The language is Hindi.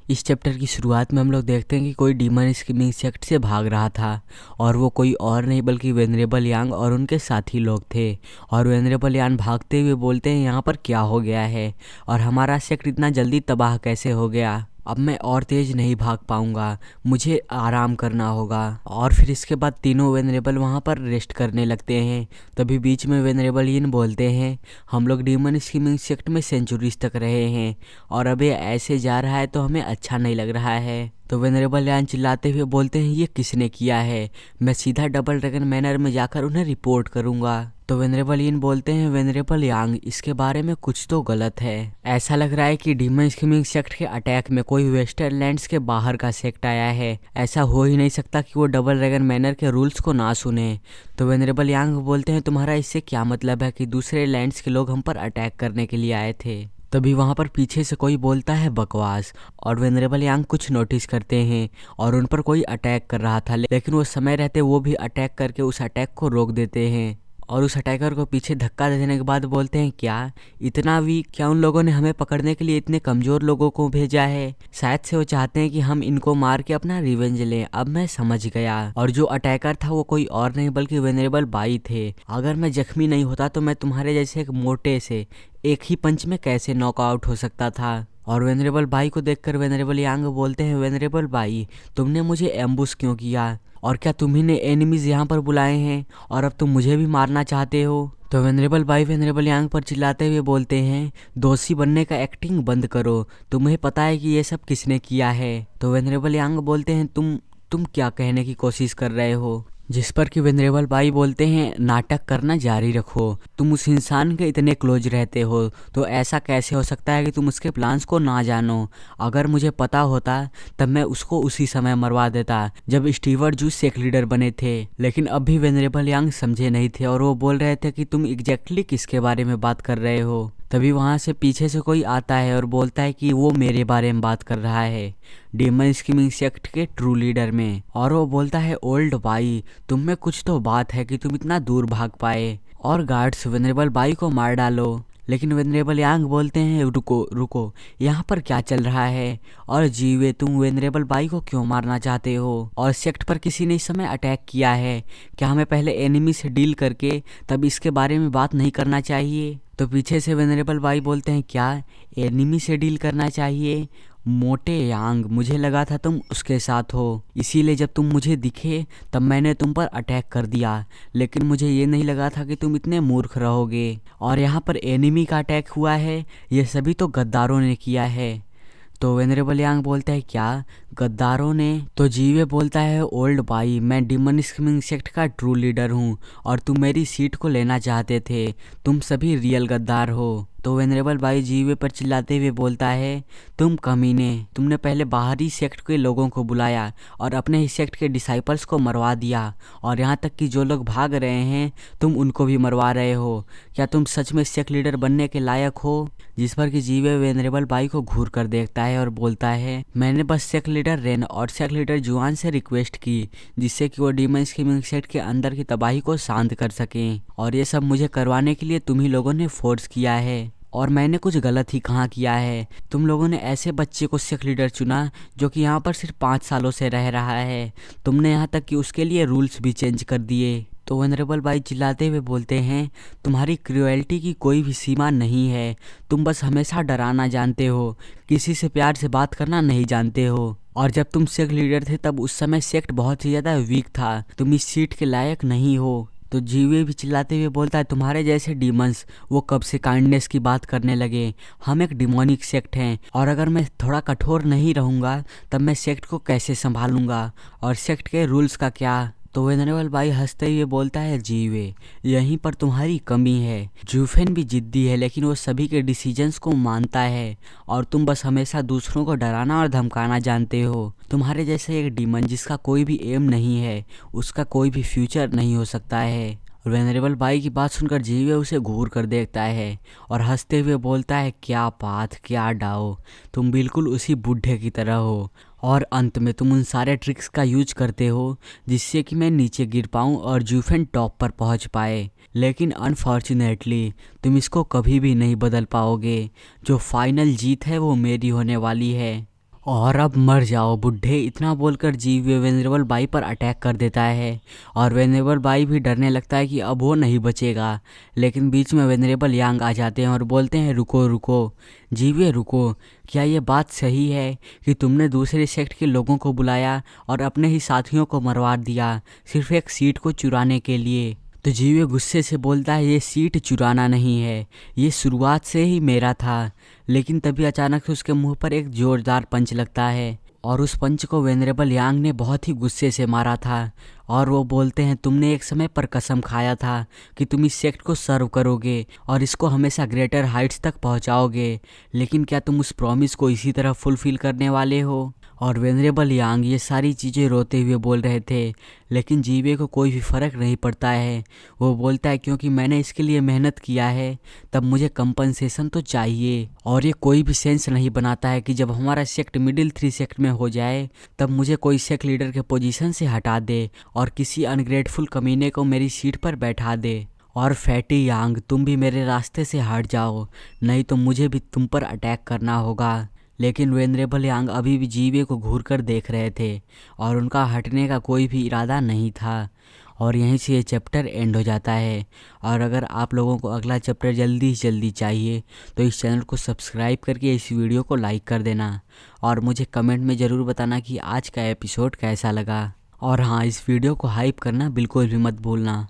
इस चैप्टर की शुरुआत में हम लोग देखते हैं कि कोई डीमन स्कीमिंग सेक्ट से भाग रहा था और वो कोई और नहीं बल्कि वेनरेबल यांग और उनके साथी लोग थे। और वेनरेबल यांग भागते हुए बोलते हैं यहाँ पर क्या हो गया है और हमारा सेक्ट इतना जल्दी तबाह कैसे हो गया। अब मैं और तेज नहीं भाग पाऊंगा, मुझे आराम करना होगा। और फिर इसके बाद तीनों वेनरेबल वहाँ पर रेस्ट करने लगते हैं। तभी बीच में वेनरेबल यिन बोलते हैं हम लोग डीमन स्कीमिंग सेक्ट में सेंचुरीज तक रहे हैं और अब ये ऐसे जा रहा है तो हमें अच्छा नहीं लग रहा है। तो वेनरेबल यान चिल्लाते हुए बोलते हैं ये किसने किया है, मैं सीधा डबल ड्रैगन मैनर में जाकर उन्हें रिपोर्ट करूंगा। तो वेनरेबल यिन बोलते हैं वेनरेबल यांग इसके बारे में कुछ तो गलत है। ऐसा लग रहा है कि डीमन स्कीमिंग सेक्ट के अटैक में कोई वेस्टर्न लैंड्स के बाहर का सेक्ट आया है। ऐसा हो ही नहीं सकता कि वो डबल ड्रैगन मैनर के रूल्स को ना सुने। तो वेनरेबल यांग बोलते हैं तुम्हारा इससे क्या मतलब है कि दूसरे लैंड्स के लोग हम पर अटैक करने के लिए आए थे। तभी वहाँ पर पीछे से कोई बोलता है बकवास और वेनरेबल यांग कुछ नोटिस करते हैं और उन पर कोई अटैक कर रहा था, लेकिन वो समय रहते वो भी अटैक करके उस अटैक को रोक देते हैं और उस अटैकर को पीछे धक्का देने के बाद बोलते हैं क्या इतना वीक, क्या उन लोगों ने हमें पकड़ने के लिए इतने कमज़ोर लोगों को भेजा है। शायद से वो चाहते हैं कि हम इनको मार के अपना रिवेंज लें। अब मैं समझ गया। और जो अटैकर था वो कोई और नहीं बल्कि वेनरेबल बाई थे। अगर मैं जख्मी नहीं होता तो मैं तुम्हारे जैसे एक मोटे से एक ही पंच में कैसे नॉकआउट हो सकता था। और वेनरेबल भाई को देखकर वेनरेबल यांग बोलते हैं वेनरेबल भाई तुमने मुझे एम्बुश क्यों किया और क्या तुम्ही ने एनिमीज यहाँ पर बुलाए हैं और अब तुम मुझे भी मारना चाहते हो। तो वेनरेबल भाई वेनरेबल यांग पर चिल्लाते हुए बोलते हैं दोषी बनने का एक्टिंग बंद करो, तुम्हें पता है कि ये सब किसने किया है। तो वेनरेबल यांग बोलते हैं तुम क्या कहने की कोशिश कर रहे हो। जिस पर कि वेनरेबल भाई बोलते हैं नाटक करना जारी रखो, तुम उस इंसान के इतने क्लोज रहते हो तो ऐसा कैसे हो सकता है कि तुम उसके प्लान्स को ना जानो। अगर मुझे पता होता तब मैं उसको उसी समय मरवा देता जब स्टीवर्ट जूस सेक्ट लीडर बने थे। लेकिन अब भी वेनरेबल यांग समझे नहीं थे और वो बोल रहे थे कि तुम एग्जैक्टली किसके बारे में बात कर रहे हो। तभी वहाँ से पीछे से कोई आता है और बोलता है कि वो मेरे बारे में बात कर रहा है, डीमन स्कीमिंग सेक्ट के ट्रू लीडर में। और वो बोलता है ओल्ड भाई तुम में कुछ तो बात है कि तुम इतना दूर भाग पाए और गार्ड्स वेनरेबल भाई को मार डालो। लेकिन वेनरेबल यांग बोलते हैं रुको रुको, यहाँ पर क्या चल रहा है और जीवे तुम वेनरेबल भाई को क्यों मारना चाहते हो और सेक्ट पर किसी ने इस समय अटैक किया है, क्या हमें पहले एनिमी से डील करके तब इसके बारे में बात नहीं करना चाहिए। तो पीछे से वेनरेबल भाई बोलते हैं क्या एनिमी से डील करना चाहिए, मोटे यांग मुझे लगा था तुम उसके साथ हो, इसीलिए जब तुम मुझे दिखे तब मैंने तुम पर अटैक कर दिया, लेकिन मुझे ये नहीं लगा था कि तुम इतने मूर्ख रहोगे। और यहाँ पर एनिमी का अटैक हुआ है, ये सभी तो गद्दारों ने किया है। तो वेनरेबल यांग बोलता है क्या गद्दारों ने। तो जीवे बोलता है ओल्ड भाई मैं डीमन स्कीमिंग सेक्ट का ट्रू लीडर हूँ और तुम मेरी सीट को लेना चाहते थे, तुम सभी रियल गद्दार हो। तो वेनरेबल भाई जीवे पर चिल्लाते हुए बोलता है तुम कमीने, तुमने पहले बाहरी सेक्ट के लोगों को बुलाया और अपने ही सेक्ट के डिसाइपल्स को मरवा दिया और यहाँ तक कि जो लोग भाग रहे हैं तुम उनको भी मरवा रहे हो, क्या तुम सच में सेक्ट लीडर बनने के लायक हो। जिस पर कि जीवे वेनरेबल भाई को घूर कर देखता है और बोलता है मैंने बस सेक्ट लीडर रेन और सेक्ट लीडर जुआन से रिक्वेस्ट की जिससे कि वो डीमन स्कीमिंग सेक्ट के अंदर की तबाही को शांत कर सकें और ये सब मुझे करवाने के लिए तुम ही लोगों ने फोर्स किया है और मैंने कुछ गलत ही कहाँ किया है। तुम लोगों ने ऐसे बच्चे को सेक्ट लीडर चुना जो कि यहाँ पर सिर्फ 5 सालों से रह रहा है, तुमने यहाँ तक कि उसके लिए रूल्स भी चेंज कर दिए। तो वेनरेबल भाई चिल्लाते हुए बोलते हैं तुम्हारी क्रूएल्टी की कोई भी सीमा नहीं है, तुम बस हमेशा डराना जानते हो, किसी से प्यार से बात करना नहीं जानते हो। और जब तुम सेक्ट लीडर थे तब उस समय सेक्ट बहुत ही ज़्यादा वीक था, तुम इस सीट के लायक नहीं हो। तो जीवे भी चिल्लाते हुए बोलता है तुम्हारे जैसे डीमंस वो कब से काइंडनेस की बात करने लगे, हम एक डिमोनिक सेक्ट हैं और अगर मैं थोड़ा कठोर नहीं रहूँगा तब मैं सेक्ट को कैसे संभालूंगा और सेक्ट के रूल्स का क्या। तो वेनरेबल भाई हंसते हुए बोलता है जीवे यहीं पर तुम्हारी कमी है, जूफेन भी जिद्दी है लेकिन वो सभी के डिसीजंस को मानता है और तुम बस हमेशा दूसरों को डराना और धमकाना जानते हो। तुम्हारे जैसे एक डीमन जिसका कोई भी एम नहीं है उसका कोई भी फ्यूचर नहीं हो सकता है। और वेनरेबल भाई की बात सुनकर जीवे उसे घूर कर देखता है और हंसते हुए बोलता है क्या बात क्या डाओ, तुम बिल्कुल उसी बुढ़े की तरह हो और अंत में तुम उन सारे ट्रिक्स का यूज करते हो जिससे कि मैं नीचे गिर पाऊँ और जूफेन टॉप पर पहुँच पाए, लेकिन अनफॉर्चुनेटली तुम इसको कभी भी नहीं बदल पाओगे, जो फाइनल जीत है वो मेरी होने वाली है। और अब मर जाओ बुड्ढे, इतना बोलकर जीव वेनरेबल बाई पर अटैक कर देता है और वेनरेबल बाई भी डरने लगता है कि अब वो नहीं बचेगा। लेकिन बीच में वेनरेबल यांग आ जाते हैं और बोलते हैं रुको रुको जीवे रुको, क्या ये बात सही है कि तुमने दूसरे सेक्ट के लोगों को बुलाया और अपने ही साथियों को मरवा दिया सिर्फ एक सीट को चुराने के लिए। तो जीवे गुस्से से बोलता है ये सीट चुराना नहीं है, ये शुरुआत से ही मेरा था। लेकिन तभी अचानक से उसके मुंह पर एक जोरदार पंच लगता है और उस पंच को वेनरेबल यांग ने बहुत ही गुस्से से मारा था। और वो बोलते हैं तुमने एक समय पर कसम खाया था कि तुम इस सेक्ट को सर्व करोगे और इसको हमेशा ग्रेटर हाइट्स तक पहुंचाओगे, लेकिन क्या तुम उस प्रॉमिस को इसी तरह फुलफिल करने वाले हो? और वेनरेबल यांग ये सारी चीज़ें रोते हुए बोल रहे थे, लेकिन जीवे को कोई भी फ़र्क नहीं पड़ता है। वो बोलता है क्योंकि मैंने इसके लिए मेहनत किया है तब मुझे कंपनसेशन तो चाहिए। और ये कोई भी सेंस नहीं बनाता है कि जब हमारा सेक्ट मिडिल 3 सेक्ट में हो जाए तब मुझे कोई सेक्ट लीडर के पोजीशन से हटा दे और किसी अनग्रेटफुल कमीने को मेरी सीट पर बैठा दे। और फैटी यांग तुम भी मेरे रास्ते से हट जाओ, नहीं तो मुझे भी तुम पर अटैक करना होगा। लेकिन वेनरेबल यांग अभी भी जीवे को घूर कर देख रहे थे और उनका हटने का कोई भी इरादा नहीं था। और यहीं से ये चैप्टर एंड हो जाता है। और अगर आप लोगों को अगला चैप्टर जल्दी से जल्दी चाहिए तो इस चैनल को सब्सक्राइब करके इस वीडियो को लाइक कर देना और मुझे कमेंट में ज़रूर बताना कि आज का एपिसोड कैसा लगा। और हाँ, इस वीडियो को हाइप करना बिल्कुल भी मत भूलना।